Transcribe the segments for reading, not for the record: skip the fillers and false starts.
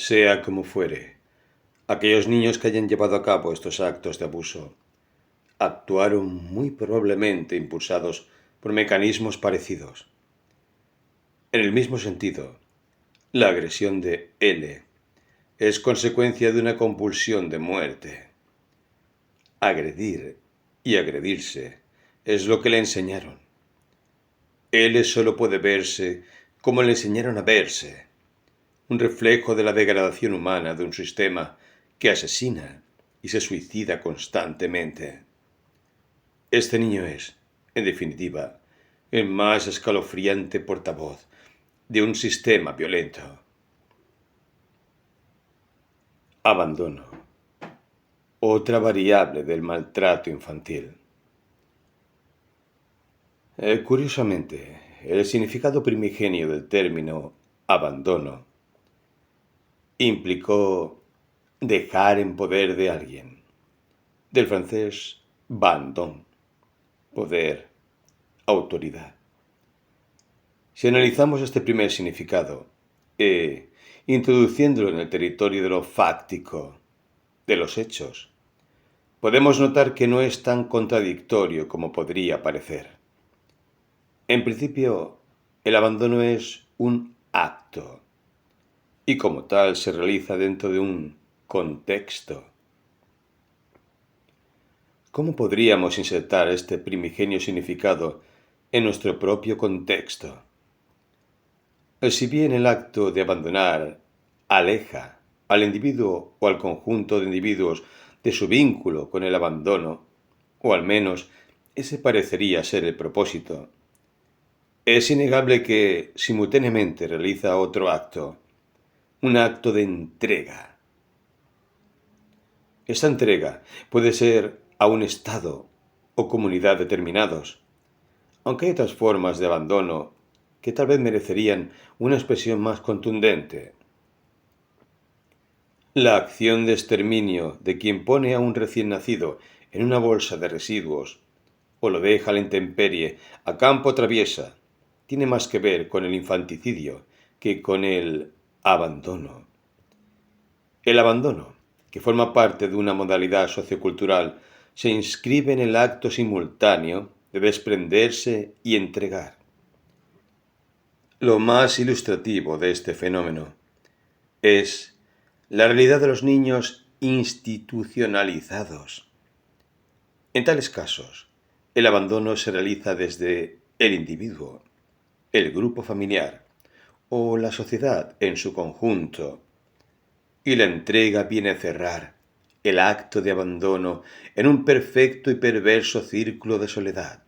Sea como fuere, aquellos niños que hayan llevado a cabo estos actos de abuso actuaron muy probablemente impulsados por mecanismos parecidos. En el mismo sentido, la agresión de L es consecuencia de una compulsión de muerte. Agredir y agredirse es lo que le enseñaron. L solo puede verse como le enseñaron a verse, un reflejo de la degradación humana de un sistema que asesina y se suicida constantemente. Este niño es, en definitiva, el más escalofriante portavoz de un sistema violento. Abandono. Otra variable del maltrato infantil. Curiosamente, el significado primigenio del término abandono implicó dejar en poder de alguien. Del francés bandon, poder, autoridad. Si analizamos este primer significado, introduciéndolo en el territorio de lo fáctico, de los hechos, podemos notar que no es tan contradictorio como podría parecer. En principio, el abandono es un acto y como tal se realiza dentro de un contexto. ¿Cómo podríamos insertar este primigenio significado en nuestro propio contexto? Si bien el acto de abandonar aleja al individuo o al conjunto de individuos de su vínculo con el abandono, o al menos ese parecería ser el propósito, es innegable que simultáneamente realiza otro acto, un acto de entrega. Esta entrega puede ser a un estado o comunidad determinados, aunque hay otras formas de abandono que tal vez merecerían una expresión más contundente. La acción de exterminio de quien pone a un recién nacido en una bolsa de residuos o lo deja a la intemperie a campo traviesa tiene más que ver con el infanticidio que con el abandono. El abandono, que forma parte de una modalidad sociocultural, se inscribe en el acto simultáneo de desprenderse y entregar. Lo más ilustrativo de este fenómeno es la realidad de los niños institucionalizados. En tales casos, el abandono se realiza desde el individuo, el grupo familiar o la sociedad en su conjunto, y la entrega viene a cerrar el acto de abandono en un perfecto y perverso círculo de soledad.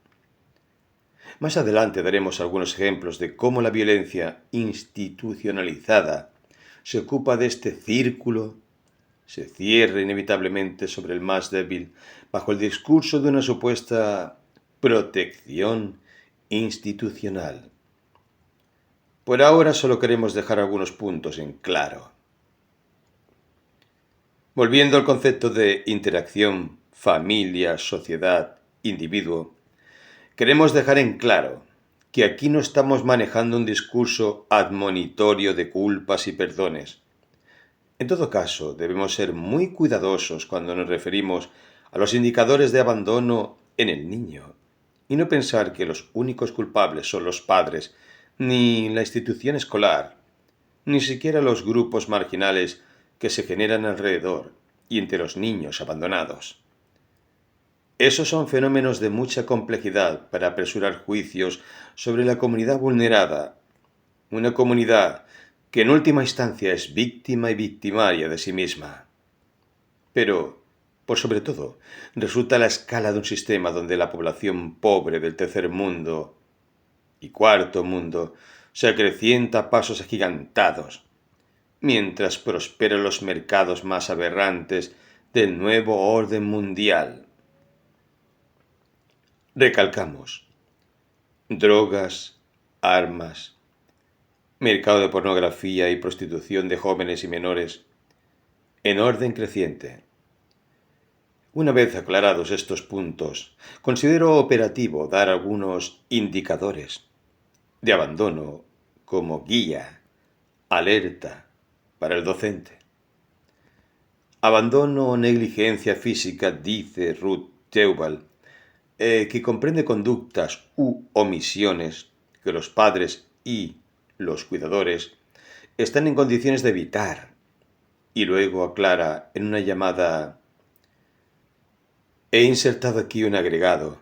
Más adelante daremos algunos ejemplos de cómo la violencia institucionalizada se ocupa de este círculo, se cierra inevitablemente sobre el más débil bajo el discurso de una supuesta protección institucional. Por ahora solo queremos dejar algunos puntos en claro. Volviendo al concepto de interacción familia, sociedad, individuo, queremos dejar en claro que aquí no estamos manejando un discurso admonitorio de culpas y perdones. En todo caso, debemos ser muy cuidadosos cuando nos referimos a los indicadores de abandono en el niño, y no pensar que los únicos culpables son los padres, ni la institución escolar, ni siquiera los grupos marginales que se generan alrededor y entre los niños abandonados. Esos son fenómenos de mucha complejidad para apresurar juicios sobre la comunidad vulnerada, una comunidad que en última instancia es víctima y victimaria de sí misma. Pero, por sobre todo, resulta la escala de un sistema donde la población pobre del tercer mundo y cuarto mundo se acrecienta a pasos agigantados, mientras prosperan los mercados más aberrantes del nuevo orden mundial. Recalcamos: drogas, armas, mercado de pornografía y prostitución de jóvenes y menores, en orden creciente. Una vez aclarados estos puntos, considero operativo dar algunos indicadores de abandono como guía, alerta para el docente. Abandono o negligencia física, dice Ruth Teubal, que comprende conductas u omisiones que los padres y los cuidadores están en condiciones de evitar. Y luego aclara en una llamada: he insertado aquí un agregado,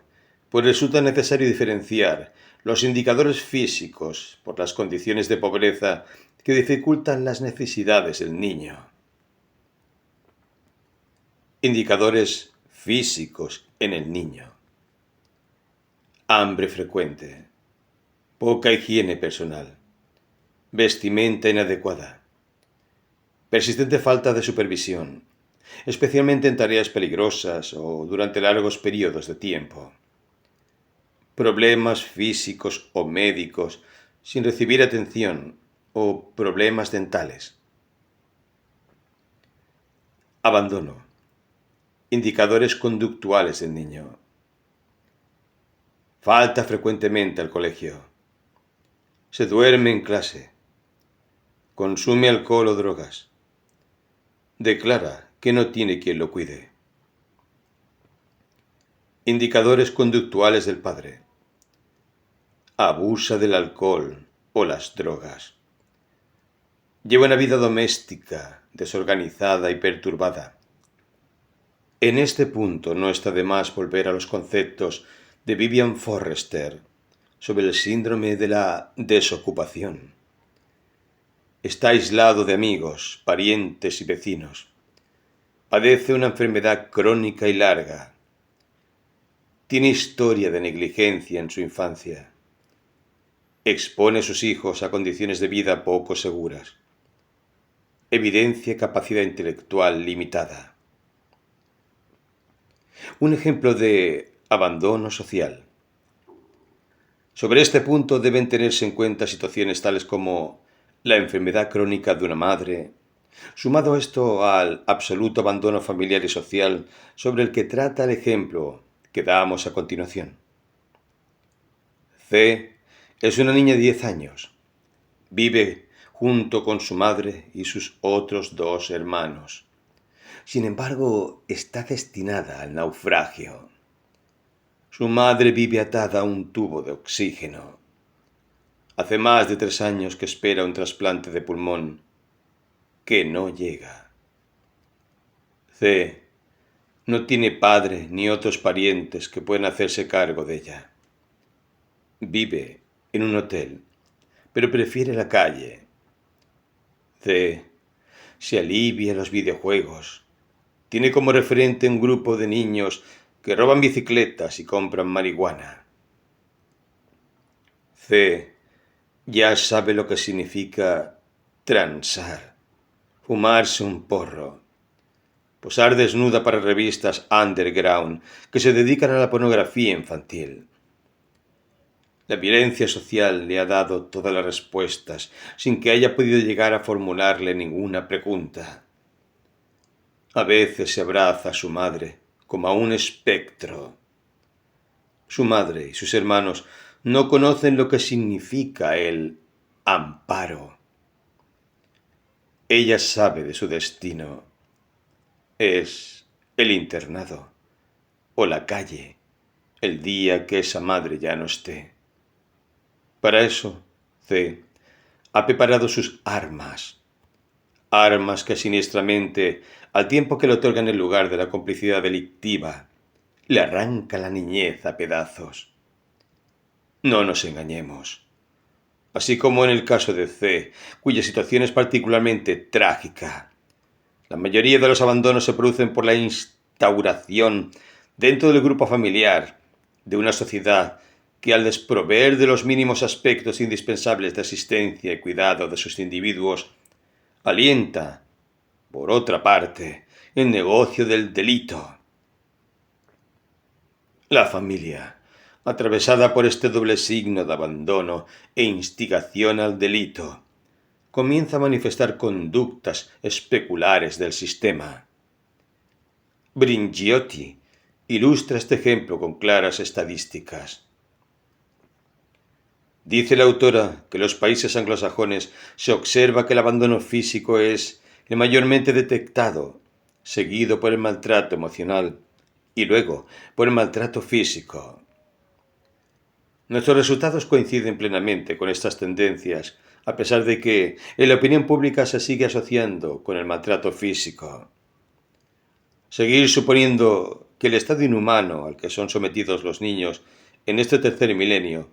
pues resulta necesario diferenciar los indicadores físicos por las condiciones de pobreza que dificultan las necesidades del niño. Indicadores físicos en el niño: hambre frecuente, poca higiene personal, vestimenta inadecuada, persistente falta de supervisión, especialmente en tareas peligrosas o durante largos periodos de tiempo, problemas físicos o médicos sin recibir atención o problemas dentales. Abandono. Indicadores conductuales del niño: falta frecuentemente al colegio, se duerme en clase, consume alcohol o drogas, declara que no tiene quien lo cuide. Indicadores conductuales del padre: abusa del alcohol o las drogas, lleva una vida doméstica desorganizada y perturbada. En este punto no está de más volver a los conceptos de Vivian Forrester sobre el síndrome de la desocupación. Está aislado de amigos, parientes y vecinos. Padece una enfermedad crónica y larga. Tiene historia de negligencia en su infancia. Expone a sus hijos a condiciones de vida poco seguras. Evidencia capacidad intelectual limitada. Un ejemplo de abandono social. Sobre este punto deben tenerse en cuenta situaciones tales como la enfermedad crónica de una madre, sumado esto al absoluto abandono familiar y social sobre el que trata el ejemplo que damos a continuación. C es una niña de 10 años. Vive junto con su madre y sus otros 2 hermanos. Sin embargo, está destinada al naufragio. Su madre vive atada a un tubo de oxígeno. Hace más de 3 años que espera un trasplante de pulmón, que no llega. C no tiene padre ni otros parientes que puedan hacerse cargo de ella. Vive en un hotel, pero prefiere la calle. C se alivia en los videojuegos. Tiene como referente un grupo de niños que roban bicicletas y compran marihuana. C ya sabe lo que significa transar, fumarse un porro, posar desnuda para revistas underground que se dedican a la pornografía infantil. La violencia social le ha dado todas las respuestas sin que haya podido llegar a formularle ninguna pregunta. A veces se abraza a su madre como a un espectro. Su madre y sus hermanos no conocen lo que significa el amparo. Ella sabe de su destino. Es el internado o la calle el día que esa madre ya no esté. Para eso, C ha preparado sus armas que siniestramente, al tiempo que le otorgan el lugar de la complicidad delictiva, le arranca la niñez a pedazos. No nos engañemos. Así como en el caso de C, cuya situación es particularmente trágica, la mayoría de los abandonos se producen por la instauración dentro del grupo familiar de una sociedad que, al desproveer de los mínimos aspectos indispensables de asistencia y cuidado de sus individuos, alienta, por otra parte, el negocio del delito. La familia, atravesada por este doble signo de abandono e instigación al delito, comienza a manifestar conductas especulares del sistema. Bringiotti ilustra este ejemplo con claras estadísticas. Dice la autora que en los países anglosajones se observa que el abandono físico es el mayormente detectado, seguido por el maltrato emocional y luego por el maltrato físico. Nuestros resultados coinciden plenamente con estas tendencias, a pesar de que en la opinión pública se sigue asociando con el maltrato físico. Seguir suponiendo que el estado inhumano al que son sometidos los niños en este tercer milenio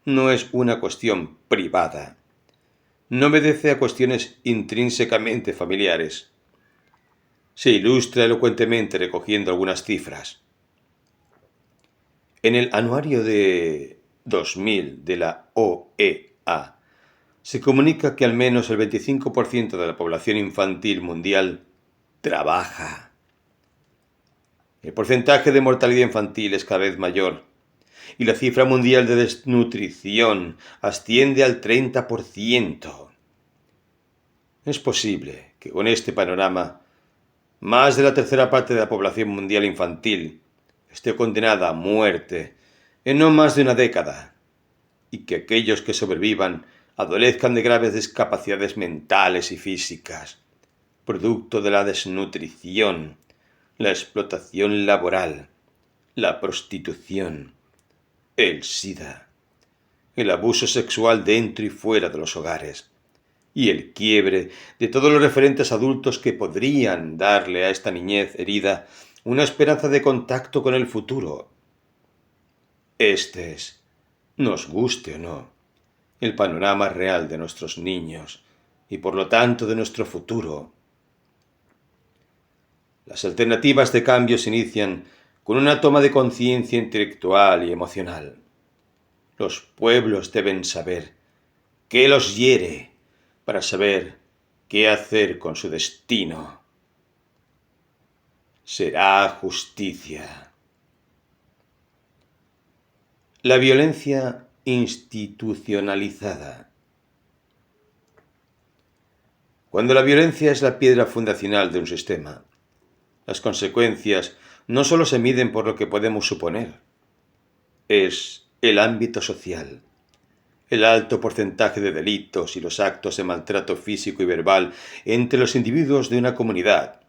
no es una cuestión privada, no obedece a cuestiones intrínsecamente familiares. Se ilustra elocuentemente recogiendo algunas cifras. En el anuario de 2000 de la OEA se comunica que al menos el 25% de la población infantil mundial trabaja. El porcentaje de mortalidad infantil es cada vez mayor y la cifra mundial de desnutrición asciende al 30%. Es posible que con este panorama, más de la tercera parte de la población mundial infantil esté condenada a muerte en no más de una década, y que aquellos que sobrevivan adolezcan de graves discapacidades mentales y físicas, producto de la desnutrición, la explotación laboral, la prostitución, el SIDA, el abuso sexual dentro y fuera de los hogares, y el quiebre de todos los referentes adultos que podrían darle a esta niñez herida una esperanza de contacto con el futuro. Este es, nos guste o no, el panorama real de nuestros niños y por lo tanto de nuestro futuro. Las alternativas de cambio se inician con una toma de conciencia intelectual y emocional. Los pueblos deben saber qué los hiere para saber qué hacer con su destino. Será justicia. La violencia institucionalizada. Cuando la violencia es la piedra fundacional de un sistema, las consecuencias no solo se miden por lo que podemos suponer, es el ámbito social, el alto porcentaje de delitos y los actos de maltrato físico y verbal entre los individuos de una comunidad,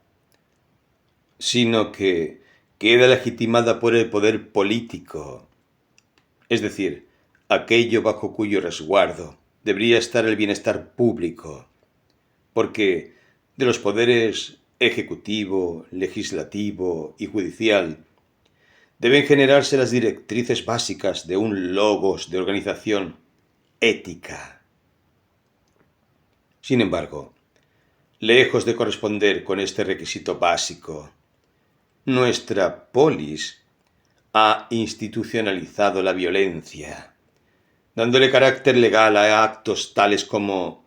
sino que queda legitimada por el poder político, es decir, aquello bajo cuyo resguardo debería estar el bienestar público, porque de los poderes ejecutivo, legislativo y judicial deben generarse las directrices básicas de un logos de organización ética. Sin embargo, lejos de corresponder con este requisito básico, nuestra polis ha institucionalizado la violencia, dándole carácter legal a actos tales como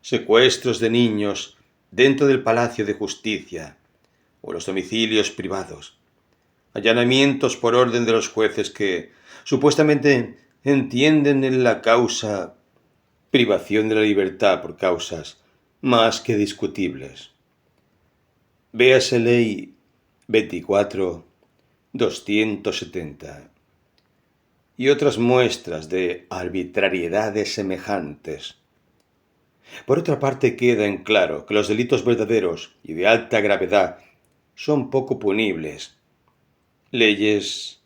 secuestros de niños dentro del Palacio de Justicia o los domicilios privados, allanamientos por orden de los jueces que supuestamente entienden en la causa privación de la libertad por causas más que discutibles. Véase Ley 24.270 y otras muestras de arbitrariedades semejantes. Por otra parte, queda en claro que los delitos verdaderos y de alta gravedad son poco punibles. Leyes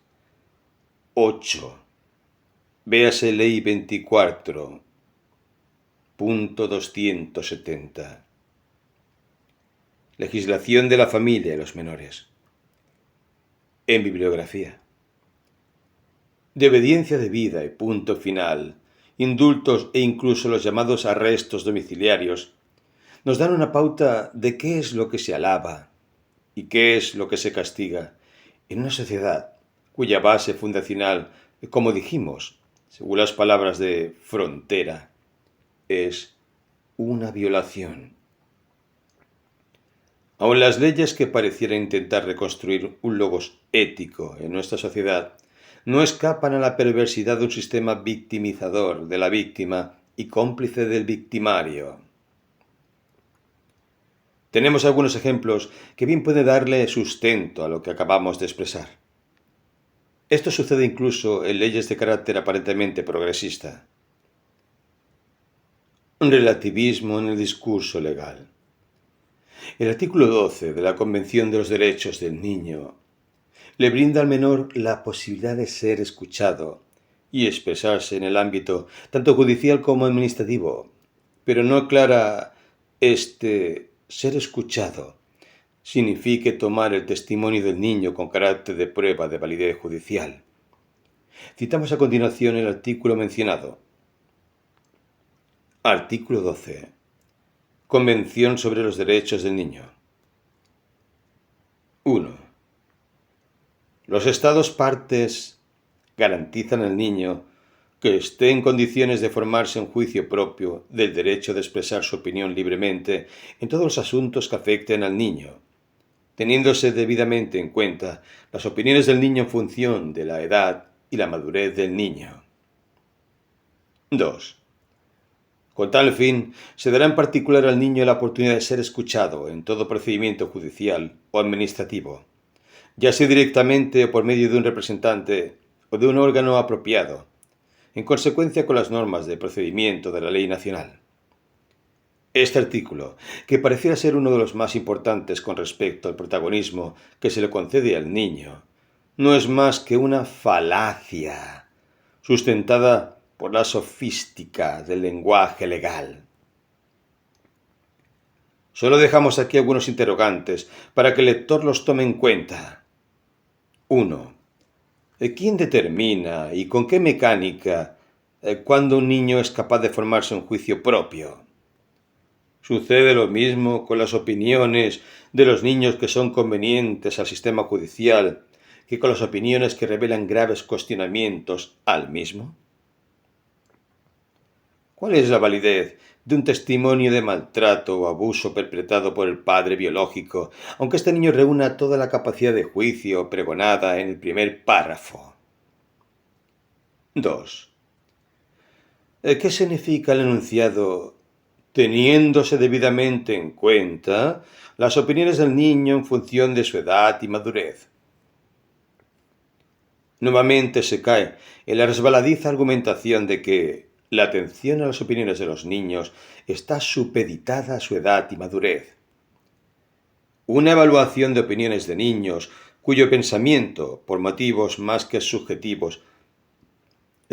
8. Véase Ley 24.270. Legislación de la familia y los menores. En bibliografía. De obediencia debida y punto final, indultos e incluso los llamados arrestos domiciliarios nos dan una pauta de qué es lo que se alaba y qué es lo que se castiga en una sociedad cuya base fundacional, como dijimos, según las palabras de Frontera, es una violación. Aun las leyes que parecieran intentar reconstruir un logos ético en nuestra sociedad no escapan a la perversidad de un sistema victimizador de la víctima y cómplice del victimario. Tenemos algunos ejemplos que bien pueden darle sustento a lo que acabamos de expresar. Esto sucede incluso en leyes de carácter aparentemente progresista. Relativismo en el discurso legal. El artículo 12 de la Convención de los Derechos del Niño le brinda al menor la posibilidad de ser escuchado y expresarse en el ámbito tanto judicial como administrativo, pero no aclara ser escuchado signifique tomar el testimonio del niño con carácter de prueba de validez judicial. Citamos a continuación el artículo mencionado. Artículo 12. Convención sobre los Derechos del Niño. 1. Los Estados partes garantizan al niño que esté en condiciones de formarse en juicio propio del derecho de expresar su opinión libremente en todos los asuntos que afecten al niño, teniéndose debidamente en cuenta las opiniones del niño en función de la edad y la madurez del niño. 2. Con tal fin, se dará en particular al niño la oportunidad de ser escuchado en todo procedimiento judicial o administrativo, ya sea directamente o por medio de un representante o de un órgano apropiado, en consecuencia con las normas de procedimiento de la ley nacional. Este artículo, que pareciera ser uno de los más importantes con respecto al protagonismo que se le concede al niño, no es más que una falacia, sustentada por la sofística del lenguaje legal. Solo dejamos aquí algunos interrogantes para que el lector los tome en cuenta. 1. ¿Quién determina y con qué mecánica cuando un niño es capaz de formarse un juicio propio? ¿Sucede lo mismo con las opiniones de los niños que son convenientes al sistema judicial que con las opiniones que revelan graves cuestionamientos al mismo? ¿Cuál es la validez de un testimonio de maltrato o abuso perpetrado por el padre biológico, aunque este niño reúna toda la capacidad de juicio pregonada en el primer párrafo? 2. ¿Qué significa el enunciado teniéndose debidamente en cuenta las opiniones del niño en función de su edad y madurez? Nuevamente se cae en la resbaladiza argumentación de que la atención a las opiniones de los niños está supeditada a su edad y madurez. Una evaluación de opiniones de niños cuyo pensamiento, por motivos más que subjetivos,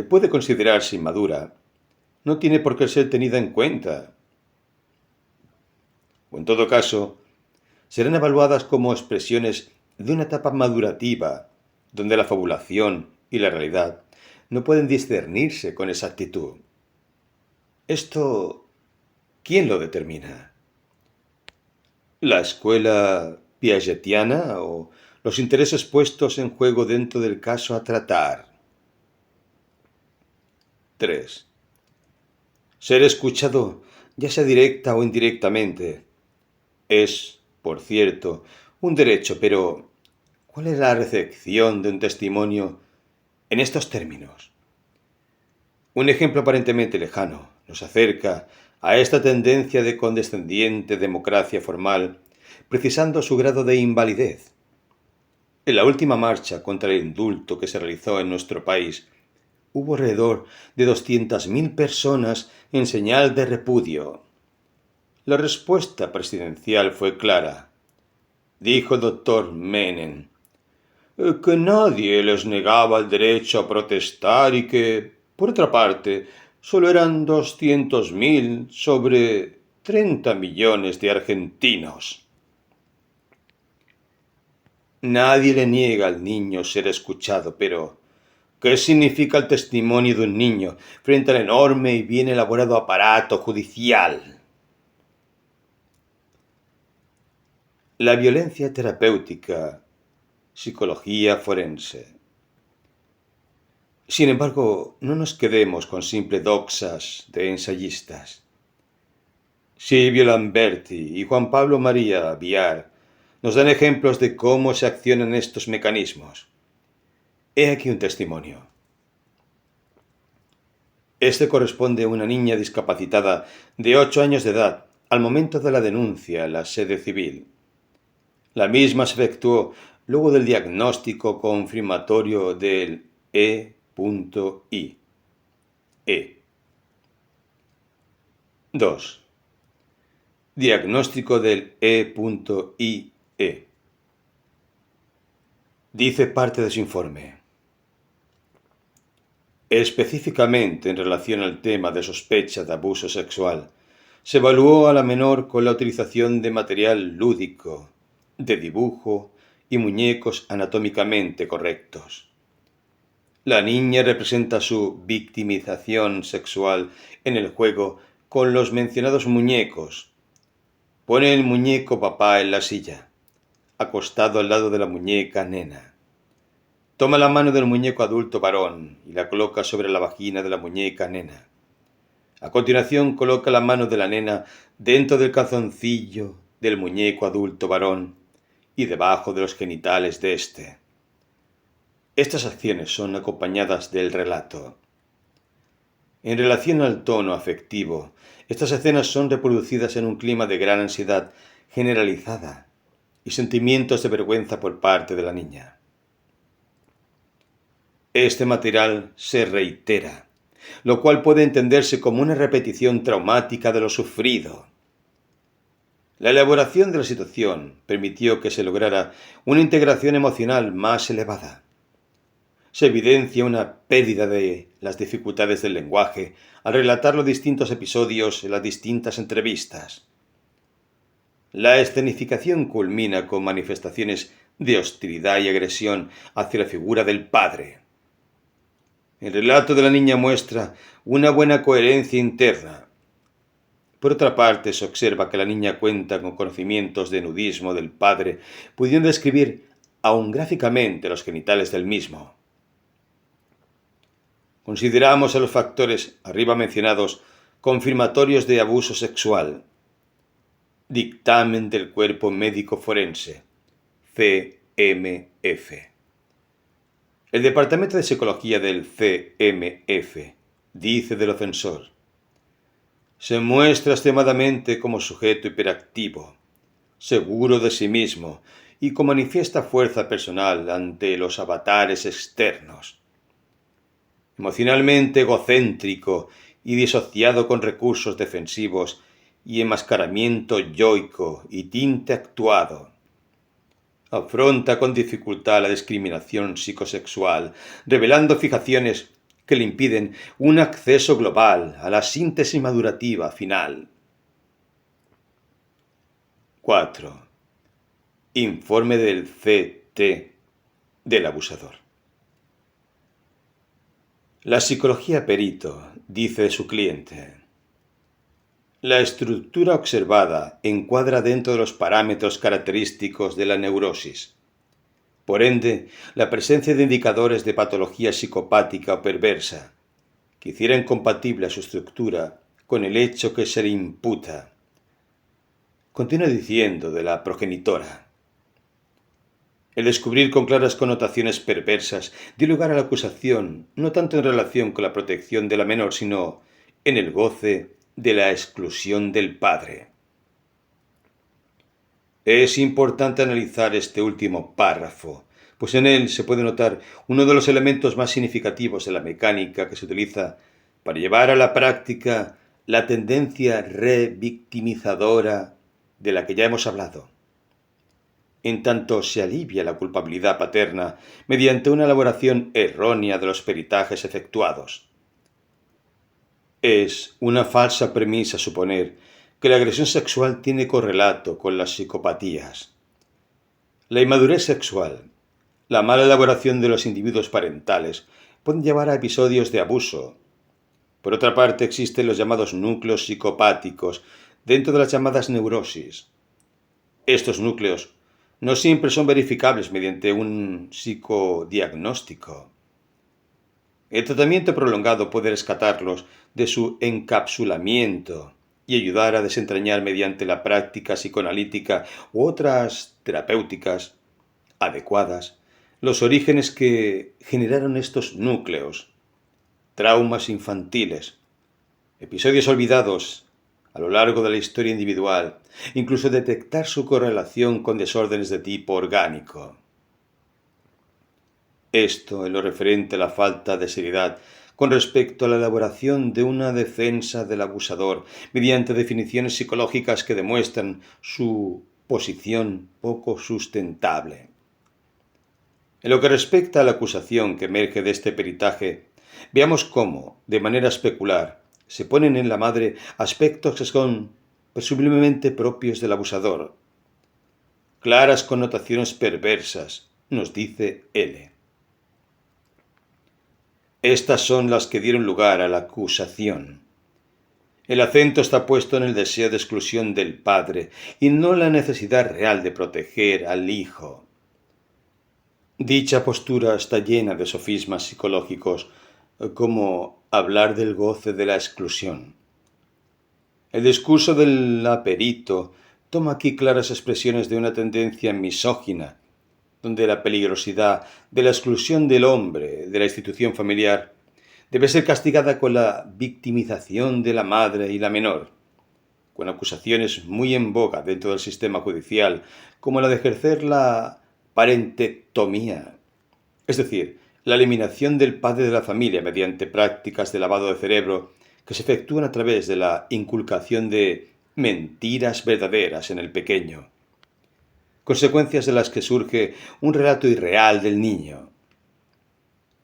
puede considerarse inmadura, no tiene por qué ser tenida en cuenta. O en todo caso, serán evaluadas como expresiones de una etapa madurativa, donde la fabulación y la realidad no pueden discernirse con exactitud. Esto, ¿quién lo determina? ¿La escuela piagetiana o los intereses puestos en juego dentro del caso a tratar? 3. Ser escuchado, ya sea directa o indirectamente, es, por cierto, un derecho, pero ¿cuál es la recepción de un testimonio en estos términos? Un ejemplo aparentemente lejano nos acerca a esta tendencia de condescendiente democracia formal, precisando su grado de invalidez. En la última marcha contra el indulto que se realizó en nuestro país, hubo alrededor de 200.000 personas en señal de repudio. La respuesta presidencial fue clara. Dijo el doctor Menem que nadie les negaba el derecho a protestar y que, por otra parte, solo eran 200.000 sobre 30 millones de argentinos. Nadie le niega al niño ser escuchado, pero ¿qué significa el testimonio de un niño frente al enorme y bien elaborado aparato judicial? La violencia terapéutica, psicología forense. Sin embargo, no nos quedemos con simples doxas de ensayistas. Silvio Lamberti y Juan Pablo María Villar nos dan ejemplos de cómo se accionan estos mecanismos. He aquí un testimonio. Este corresponde a una niña discapacitada de 8 años de edad al momento de la denuncia en la sede civil. La misma se efectuó luego del diagnóstico confirmatorio del E.I. 2. Diagnóstico del E.IE. Dice parte de su informe. Específicamente en relación al tema de sospecha de abuso sexual, se evaluó a la menor con la utilización de material lúdico, de dibujo y muñecos anatómicamente correctos. La niña representa su victimización sexual en el juego con los mencionados muñecos. Pone el muñeco papá en la silla, acostado al lado de la muñeca nena. Toma la mano del muñeco adulto varón y la coloca sobre la vagina de la muñeca nena. A continuación coloca la mano de la nena dentro del calzoncillo del muñeco adulto varón y debajo de los genitales de éste. Estas acciones son acompañadas del relato. En relación al tono afectivo, estas escenas son reproducidas en un clima de gran ansiedad generalizada y sentimientos de vergüenza por parte de la niña. Este material se reitera, lo cual puede entenderse como una repetición traumática de lo sufrido. La elaboración de la situación permitió que se lograra una integración emocional más elevada. Se evidencia una pérdida de las dificultades del lenguaje al relatar los distintos episodios en las distintas entrevistas. La escenificación culmina con manifestaciones de hostilidad y agresión hacia la figura del padre. El relato de la niña muestra una buena coherencia interna. Por otra parte, se observa que la niña cuenta con conocimientos de nudismo del padre, pudiendo describir aún gráficamente los genitales del mismo. Consideramos a los factores arriba mencionados confirmatorios de abuso sexual. Dictamen del Cuerpo Médico Forense, CMF. El Departamento de Psicología del CMF dice del ofensor: se muestra extremadamente como sujeto hiperactivo, seguro de sí mismo y con manifiesta fuerza personal ante los avatares externos. Emocionalmente egocéntrico y disociado con recursos defensivos y enmascaramiento yoico y tinte actuado. Afronta con dificultad la discriminación psicosexual, revelando fijaciones que le impiden un acceso global a la síntesis madurativa final. 4. Informe del CT del abusador. La psicología perito dice de su cliente: la estructura observada encuadra dentro de los parámetros característicos de la neurosis. Por ende, la presencia de indicadores de patología psicopática o perversa que hicieran compatible a su estructura con el hecho que se le imputa. Continúa diciendo de la progenitora: el descubrir con claras connotaciones perversas dio lugar a la acusación, no tanto en relación con la protección de la menor, sino en el goce de la exclusión del padre. Es importante analizar este último párrafo, pues en él se puede notar uno de los elementos más significativos de la mecánica que se utiliza para llevar a la práctica la tendencia revictimizadora de la que ya hemos hablado. En tanto se alivia la culpabilidad paterna mediante una elaboración errónea de los peritajes efectuados. Es una falsa premisa suponer que la agresión sexual tiene correlato con las psicopatías. La inmadurez sexual, la mala elaboración de los individuos parentales pueden llevar a episodios de abuso. Por otra parte, existen los llamados núcleos psicopáticos dentro de las llamadas neurosis. Estos núcleos no siempre son verificables mediante un psicodiagnóstico. El tratamiento prolongado puede rescatarlos de su encapsulamiento y ayudar a desentrañar mediante la práctica psicoanalítica u otras terapéuticas adecuadas los orígenes que generaron estos núcleos, traumas infantiles, episodios olvidados a lo largo de la historia individual, incluso detectar su correlación con desórdenes de tipo orgánico. Esto en lo referente a la falta de seriedad con respecto a la elaboración de una defensa del abusador mediante definiciones psicológicas que demuestran su posición poco sustentable. En lo que respecta a la acusación que emerge de este peritaje, veamos cómo, de manera especular, se ponen en la madre aspectos que son presumiblemente propios del abusador. Claras connotaciones perversas, nos dice L. Estas son las que dieron lugar a la acusación. El acento está puesto en el deseo de exclusión del padre y no en la necesidad real de proteger al hijo. Dicha postura está llena de sofismas psicológicos, como hablar del goce de la exclusión. El discurso del aperito toma aquí claras expresiones de una tendencia misógina, donde la peligrosidad de la exclusión del hombre de la institución familiar debe ser castigada con la victimización de la madre y la menor, con acusaciones muy en boga dentro del sistema judicial, como la de ejercer la parentectomía, es decir, la eliminación del padre de la familia mediante prácticas de lavado de cerebro que se efectúan a través de la inculcación de mentiras verdaderas en el pequeño, consecuencias de las que surge un relato irreal del niño.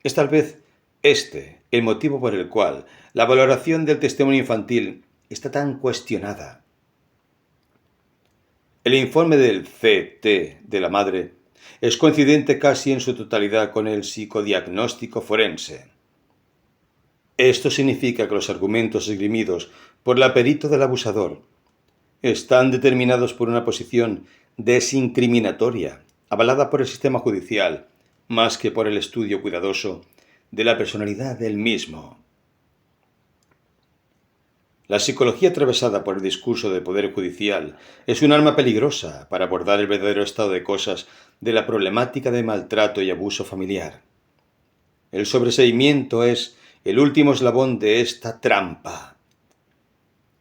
Es tal vez este el motivo por el cual la valoración del testimonio infantil está tan cuestionada. El informe del CT de la madre es coincidente casi en su totalidad con el psicodiagnóstico forense. Esto significa que los argumentos esgrimidos por el perito del abusador están determinados por una posición desincriminatoria, avalada por el sistema judicial, más que por el estudio cuidadoso de la personalidad del mismo. La psicología atravesada por el discurso del Poder Judicial es un arma peligrosa para abordar el verdadero estado de cosas de la problemática de maltrato y abuso familiar. El sobreseimiento es el último eslabón de esta trampa.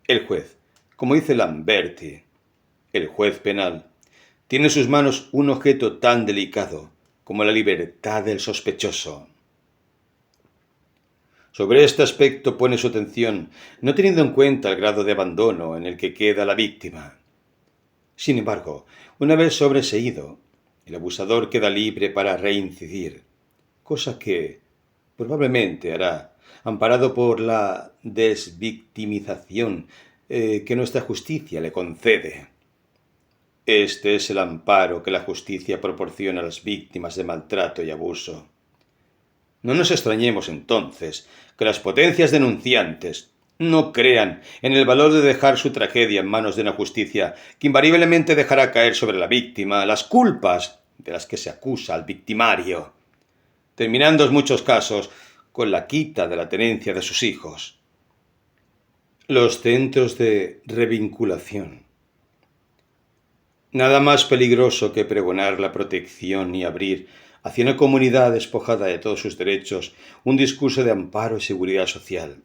El juez, como dice Lamberti, el juez penal, tiene en sus manos un objeto tan delicado como la libertad del sospechoso. Sobre este aspecto pone su atención, no teniendo en cuenta el grado de abandono en el que queda la víctima. Sin embargo, una vez sobreseído, el abusador queda libre para reincidir, cosa que probablemente hará, amparado por la desvictimización que nuestra justicia le concede. Este es el amparo que la justicia proporciona a las víctimas de maltrato y abuso. No nos extrañemos entonces que las potencias denunciantes no crean en el valor de dejar su tragedia en manos de una justicia que invariablemente dejará caer sobre la víctima las culpas de las que se acusa al victimario, terminando en muchos casos con la quita de la tenencia de sus hijos. Los centros de revinculación. Nada más peligroso que pregonar la protección y abrir hacia una comunidad despojada de todos sus derechos un discurso de amparo y seguridad social.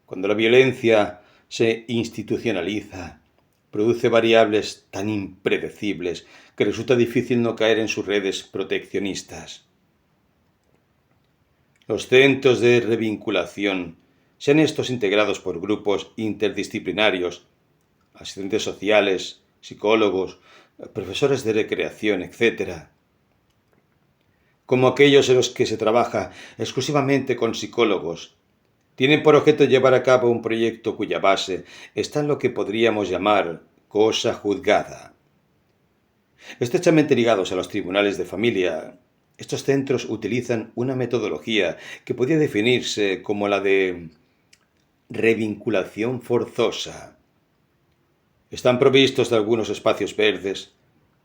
Cuando la violencia se institucionaliza, produce variables tan impredecibles que resulta difícil no caer en sus redes proteccionistas. Los centros de revinculación, sean estos integrados por grupos interdisciplinarios, asistentes sociales, psicólogos, profesores de recreación, etc., como aquellos en los que se trabaja exclusivamente con psicólogos, tienen por objeto llevar a cabo un proyecto cuya base está en lo que podríamos llamar cosa juzgada. Estrechamente ligados a los tribunales de familia, estos centros utilizan una metodología que podría definirse como la de revinculación forzosa. Están provistos de algunos espacios verdes,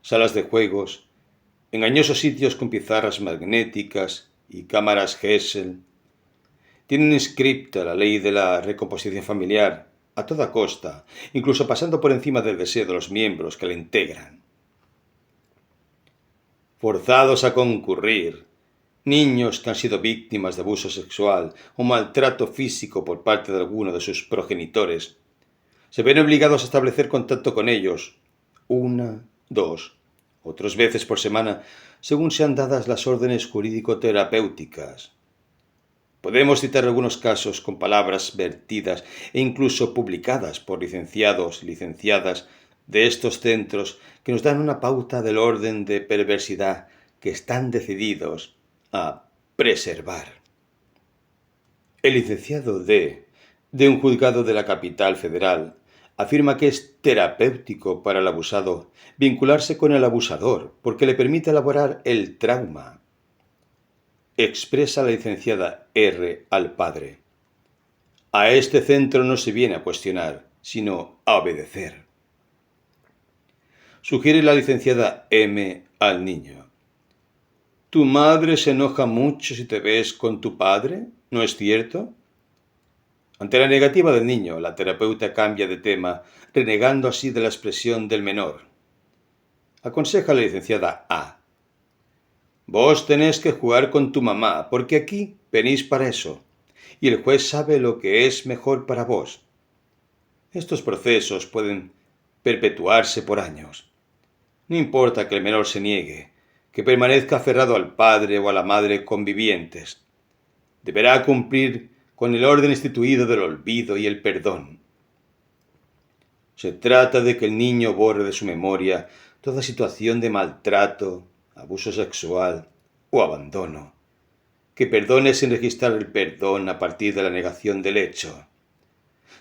salas de juegos, engañosos sitios con pizarras magnéticas y cámaras Gesell. Tienen inscripta la ley de la recomposición familiar a toda costa, incluso pasando por encima del deseo de los miembros que la integran. Forzados a concurrir, niños que han sido víctimas de abuso sexual o maltrato físico por parte de alguno de sus progenitores, se ven obligados a establecer contacto con ellos 1, 2 o 3 veces por semana, según sean dadas las órdenes jurídico-terapéuticas. Podemos citar algunos casos con palabras vertidas e incluso publicadas por licenciados y licenciadas de estos centros que nos dan una pauta del orden de perversidad que están decididos a preservar. El licenciado de un juzgado de la capital federal afirma que es terapéutico para el abusado vincularse con el abusador porque le permite elaborar el trauma. Expresa la licenciada R. al padre. A este centro no se viene a cuestionar, sino a obedecer. Sugiere la licenciada M. al niño. ¿Tu madre se enoja mucho si te ves con tu padre? ¿No es cierto? Ante la negativa del niño, la terapeuta cambia de tema, renegando así de la expresión del menor. Aconseja la licenciada A. Vos tenés que jugar con tu mamá, porque aquí venís para eso, y el juez sabe lo que es mejor para vos. Estos procesos pueden perpetuarse por años. No importa que el menor se niegue, que permanezca aferrado al padre o a la madre convivientes. Deberá cumplir con el orden instituido del olvido y el perdón. Se trata de que el niño borre de su memoria toda situación de maltrato, abuso sexual o abandono, que perdone sin registrar el perdón a partir de la negación del hecho.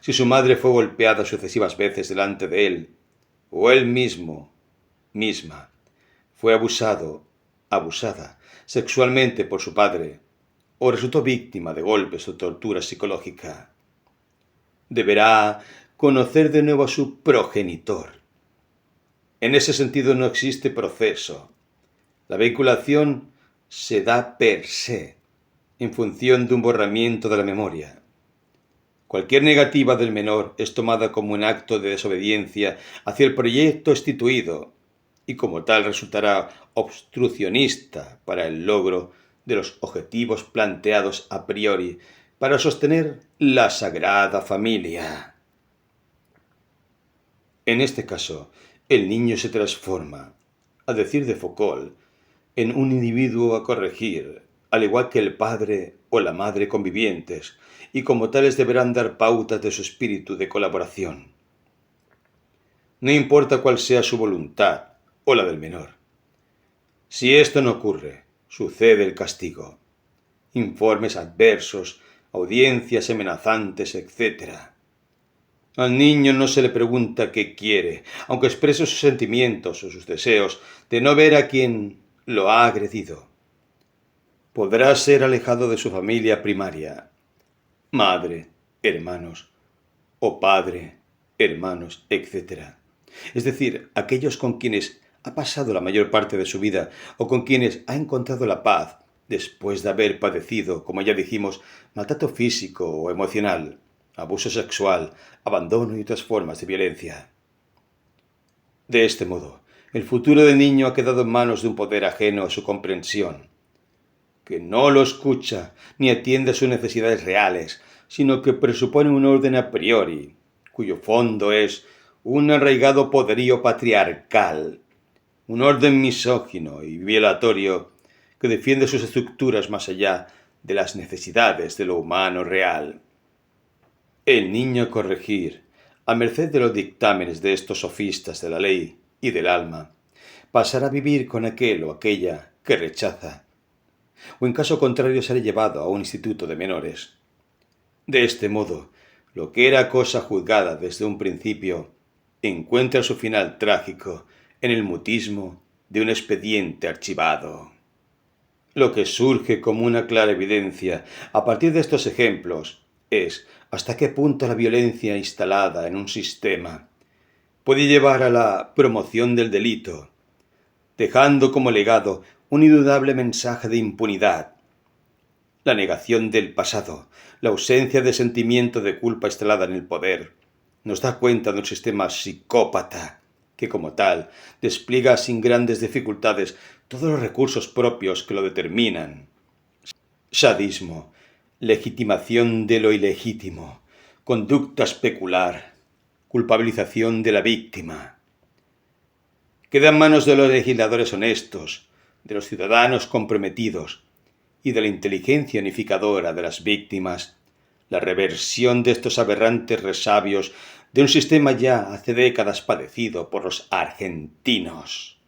Si su madre fue golpeada sucesivas veces delante de él, o él misma, fue abusada sexualmente por su padre, o resultó víctima de golpes o tortura psicológica, deberá conocer de nuevo a su progenitor. En ese sentido no existe proceso. La vinculación se da per se, en función de un borramiento de la memoria. Cualquier negativa del menor es tomada como un acto de desobediencia hacia el proyecto instituido y como tal resultará obstruccionista para el logro de los objetivos planteados a priori para sostener la Sagrada Familia. En este caso, el niño se transforma, a decir de Foucault, en un individuo a corregir, al igual que el padre o la madre convivientes, y como tales deberán dar pautas de su espíritu de colaboración. No importa cuál sea su voluntad o la del menor. Si esto no ocurre, sucede el castigo. Informes adversos, audiencias amenazantes, etc. Al niño no se le pregunta qué quiere, aunque exprese sus sentimientos o sus deseos de no ver a quien lo ha agredido. Podrá ser alejado de su familia primaria, madre, hermanos, o padre, hermanos, etc. Es decir, aquellos con quienes ha pasado la mayor parte de su vida o con quienes ha encontrado la paz después de haber padecido, como ya dijimos, maltrato físico o emocional, abuso sexual, abandono y otras formas de violencia. De este modo, el futuro del niño ha quedado en manos de un poder ajeno a su comprensión, que no lo escucha ni atiende a sus necesidades reales, sino que presupone un orden a priori, cuyo fondo es un arraigado poderío patriarcal, un orden misógino y violatorio que defiende sus estructuras más allá de las necesidades de lo humano real. El niño a corregir, a merced de los dictámenes de estos sofistas de la ley y del alma, pasará a vivir con aquel o aquella que rechaza, o en caso contrario será llevado a un instituto de menores. De este modo, lo que era cosa juzgada desde un principio encuentra su final trágico en el mutismo de un expediente archivado. Lo que surge como una clara evidencia a partir de estos ejemplos es hasta qué punto la violencia instalada en un sistema puede llevar a la promoción del delito, dejando como legado un indudable mensaje de impunidad. La negación del pasado, la ausencia de sentimiento de culpa instalada en el poder, nos da cuenta de un sistema psicópata que como tal despliega sin grandes dificultades todos los recursos propios que lo determinan. Sadismo, legitimación de lo ilegítimo, conducta especular, culpabilización de la víctima. Queda en manos de los legisladores honestos, de los ciudadanos comprometidos y de la inteligencia unificadora de las víctimas, la reversión de estos aberrantes resabios de un sistema ya hace décadas padecido por los argentinos.